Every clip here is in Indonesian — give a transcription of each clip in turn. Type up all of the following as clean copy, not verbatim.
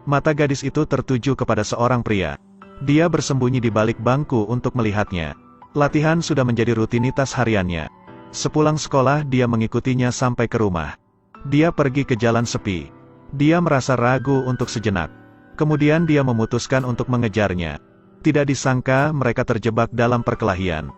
Mata gadis itu tertuju kepada seorang pria. Dia bersembunyi di balik bangku untuk melihatnya. Latihan sudah menjadi rutinitas hariannya. Sepulang sekolah dia mengikutinya sampai ke rumah. Dia pergi ke jalan sepi. Dia merasa ragu untuk sejenak. Kemudian dia memutuskan untuk mengejarnya. Tidak disangka mereka terjebak dalam perkelahian.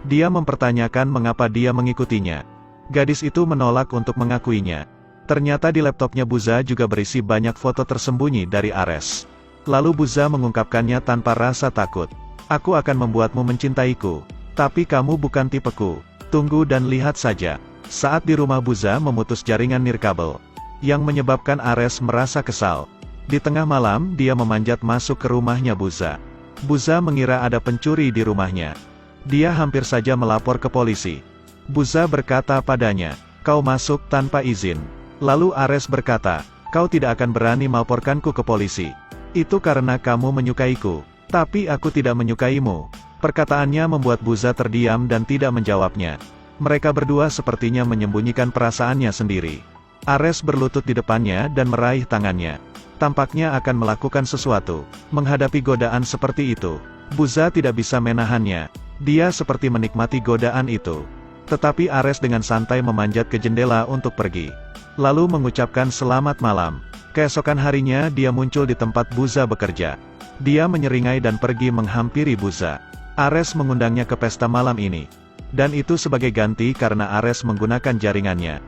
Dia mempertanyakan mengapa dia mengikutinya. Gadis itu menolak untuk mengakuinya. Ternyata di laptopnya Buza juga berisi banyak foto tersembunyi dari Ares. Lalu Buza mengungkapkannya tanpa rasa takut. Aku akan membuatmu mencintaiku. Tapi kamu bukan tipeku. Tunggu dan lihat saja. Saat di rumah Buza memutus jaringan nirkabel. Yang menyebabkan Ares merasa kesal. Di tengah malam dia memanjat masuk ke rumahnya Buza. Buza mengira ada pencuri di rumahnya. Dia hampir saja melapor ke polisi. Buza berkata padanya, "Kau masuk tanpa izin." Lalu Ares berkata, "Kau tidak akan berani melaporkanku ke polisi. Itu karena kamu menyukaiku. Tapi aku tidak menyukaimu." Perkataannya membuat Buza terdiam dan tidak menjawabnya. Mereka berdua sepertinya menyembunyikan perasaannya sendiri. Ares berlutut di depannya dan meraih tangannya. Tampaknya akan melakukan sesuatu. Menghadapi godaan seperti itu, Buza tidak bisa menahannya. Dia seperti menikmati godaan itu. Tetapi Ares dengan santai memanjat ke jendela untuk pergi. Lalu mengucapkan selamat malam. Keesokan harinya dia muncul di tempat Buza bekerja. Dia menyeringai dan pergi menghampiri Buza. Ares mengundangnya ke pesta malam ini. Dan itu sebagai ganti karena Ares menggunakan jaringannya.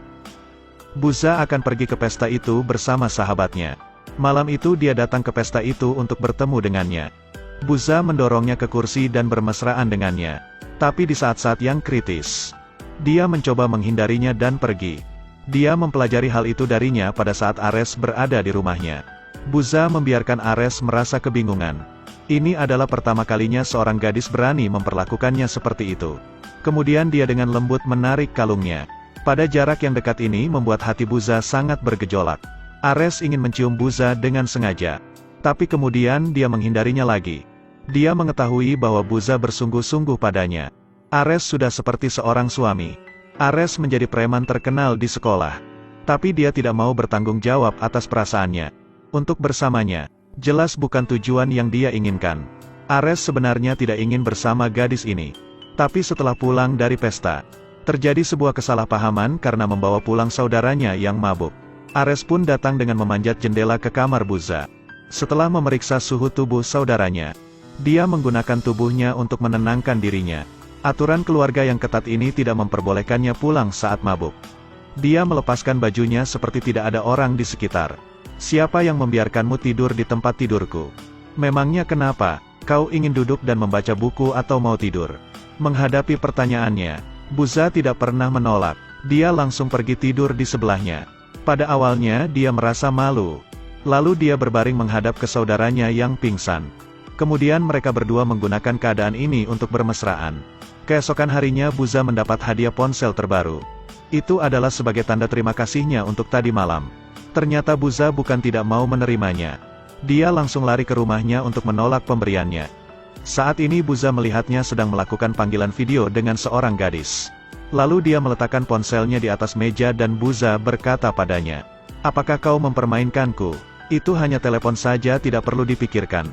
Buza akan pergi ke pesta itu bersama sahabatnya. Malam itu dia datang ke pesta itu untuk bertemu dengannya. Buza mendorongnya ke kursi dan bermesraan dengannya. Tapi di saat-saat yang kritis, dia mencoba menghindarinya dan pergi. Dia mempelajari hal itu darinya pada saat Ares berada di rumahnya. Buza membiarkan Ares merasa kebingungan. Ini adalah pertama kalinya seorang gadis berani memperlakukannya seperti itu. Kemudian dia dengan lembut menarik kalungnya. Pada jarak yang dekat ini membuat hati Buza sangat bergejolak. Ares ingin mencium Buza dengan sengaja. Tapi kemudian dia menghindarinya lagi. Dia mengetahui bahwa Buza bersungguh-sungguh padanya. Ares sudah seperti seorang suami. Ares menjadi preman terkenal di sekolah. Tapi dia tidak mau bertanggung jawab atas perasaannya. Untuk bersamanya, jelas bukan tujuan yang dia inginkan. Ares sebenarnya tidak ingin bersama gadis ini. Tapi setelah pulang dari pesta, terjadi sebuah kesalahpahaman karena membawa pulang saudaranya yang mabuk. Ares pun datang dengan memanjat jendela ke kamar Buza. Setelah memeriksa suhu tubuh saudaranya, dia menggunakan tubuhnya untuk menenangkan dirinya. Aturan keluarga yang ketat ini tidak memperbolehkannya pulang saat mabuk. Dia melepaskan bajunya seperti tidak ada orang di sekitar. "Siapa yang membiarkanmu tidur di tempat tidurku? Memangnya kenapa? Kau ingin duduk dan membaca buku atau mau tidur?" Menghadapi pertanyaannya, Buza tidak pernah menolak. Dia langsung pergi tidur di sebelahnya. Pada awalnya dia merasa malu. Lalu dia berbaring menghadap ke saudaranya yang pingsan. Kemudian mereka berdua menggunakan keadaan ini untuk bermesraan. Keesokan harinya Buza mendapat hadiah ponsel terbaru. Itu adalah sebagai tanda terima kasihnya untuk tadi malam. Ternyata Buza bukan tidak mau menerimanya. Dia langsung lari ke rumahnya untuk menolak pemberiannya. Saat ini Buza melihatnya sedang melakukan panggilan video dengan seorang gadis. Lalu dia meletakkan ponselnya di atas meja dan Buza berkata padanya, "Apakah kau mempermainkanku? Itu hanya telepon saja, tidak perlu dipikirkan.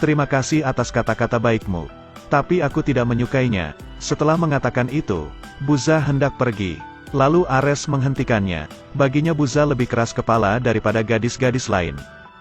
Terima kasih atas kata-kata baikmu. Tapi aku tidak menyukainya." Setelah mengatakan itu, Buza hendak pergi. Lalu Ares menghentikannya. Baginya Buza lebih keras kepala daripada gadis-gadis lain.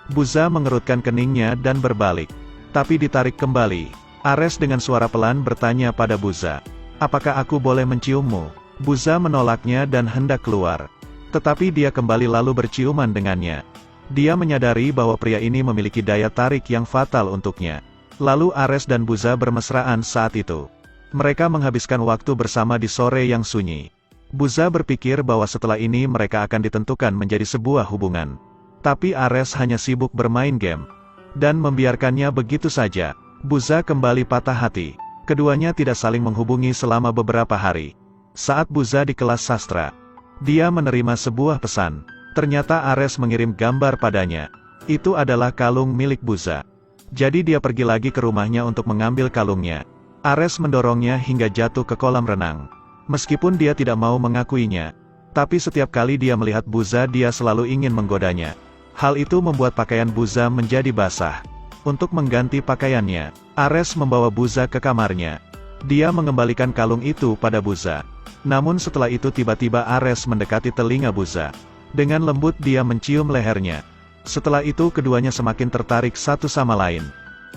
Buza mengerutkan keningnya dan berbalik. Tapi ditarik kembali. Ares dengan suara pelan bertanya pada Buza, "Apakah aku boleh menciummu?" Buza menolaknya dan hendak keluar. Tetapi dia kembali lalu berciuman dengannya. Dia menyadari bahwa pria ini memiliki daya tarik yang fatal untuknya. Lalu Ares dan Buza bermesraan saat itu. Mereka menghabiskan waktu bersama di sore yang sunyi. Buza berpikir bahwa setelah ini mereka akan ditentukan menjadi sebuah hubungan. Tapi Ares hanya sibuk bermain game. Dan membiarkannya begitu saja. Buza kembali patah hati. Keduanya tidak saling menghubungi selama beberapa hari. Saat Buza di kelas sastra, dia menerima sebuah pesan. Ternyata Ares mengirim gambar padanya. Itu adalah kalung milik Buza. Jadi dia pergi lagi ke rumahnya untuk mengambil kalungnya. Ares mendorongnya hingga jatuh ke kolam renang. Meskipun dia tidak mau mengakuinya, tapi setiap kali dia melihat Buza dia selalu ingin menggodanya. Hal itu membuat pakaian Buza menjadi basah. Untuk mengganti pakaiannya, Ares membawa Buza ke kamarnya. Dia mengembalikan kalung itu pada Buza. Namun setelah itu tiba-tiba Ares mendekati telinga Buza. Dengan lembut dia mencium lehernya. Setelah itu keduanya semakin tertarik satu sama lain.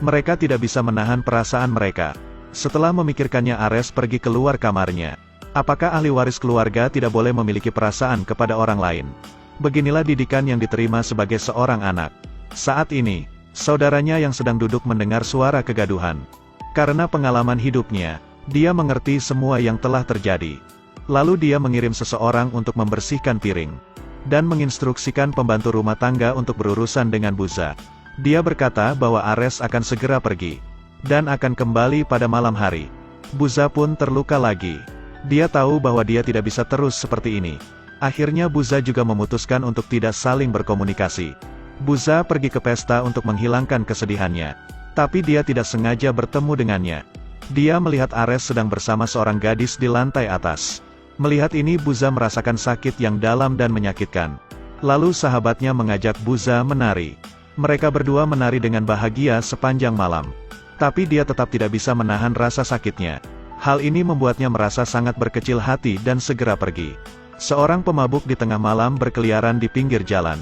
Mereka tidak bisa menahan perasaan mereka. Setelah memikirkannya Ares pergi keluar kamarnya. Apakah ahli waris keluarga tidak boleh memiliki perasaan kepada orang lain? Beginilah didikan yang diterima sebagai seorang anak. Saat ini, saudaranya yang sedang duduk mendengar suara kegaduhan. Karena pengalaman hidupnya, dia mengerti semua yang telah terjadi. Lalu dia mengirim seseorang untuk membersihkan piring. Dan menginstruksikan pembantu rumah tangga untuk berurusan dengan Buza. Dia berkata bahwa Ares akan segera pergi. Dan akan kembali pada malam hari. Buza pun terluka lagi. Dia tahu bahwa dia tidak bisa terus seperti ini. Akhirnya Buza juga memutuskan untuk tidak saling berkomunikasi. Buza pergi ke pesta untuk menghilangkan kesedihannya. Tapi dia tidak sengaja bertemu dengannya. Dia melihat Ares sedang bersama seorang gadis di lantai atas. Melihat ini Buza merasakan sakit yang dalam dan menyakitkan. Lalu sahabatnya mengajak Buza menari. Mereka berdua menari dengan bahagia sepanjang malam. Tapi dia tetap tidak bisa menahan rasa sakitnya. Hal ini membuatnya merasa sangat berkecil hati dan segera pergi. Seorang pemabuk di tengah malam berkeliaran di pinggir jalan.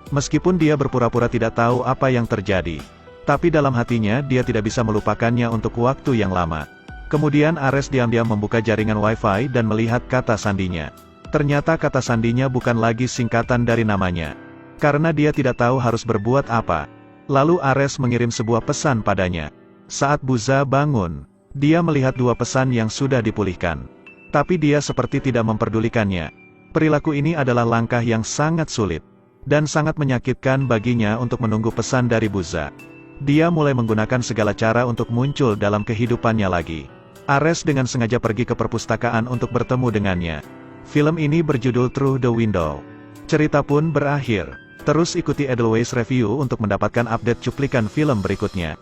Meskipun dia berpura-pura tidak tahu apa yang terjadi. Tapi dalam hatinya dia tidak bisa melupakannya untuk waktu yang lama. Kemudian Ares diam-diam membuka jaringan wifi dan melihat kata sandinya. Ternyata kata sandinya bukan lagi singkatan dari namanya. Karena dia tidak tahu harus berbuat apa. Lalu Ares mengirim sebuah pesan padanya. Saat Buza bangun, dia melihat dua pesan yang sudah dipulihkan. Tapi dia seperti tidak memperdulikannya. Perilaku ini adalah langkah yang sangat sulit. Dan sangat menyakitkan baginya untuk menunggu pesan dari Buza. Dia mulai menggunakan segala cara untuk muncul dalam kehidupannya lagi. Ares dengan sengaja pergi ke perpustakaan untuk bertemu dengannya. Film ini berjudul Through the Window. Cerita pun berakhir. Terus ikuti Edelweiss Review untuk mendapatkan update cuplikan film berikutnya.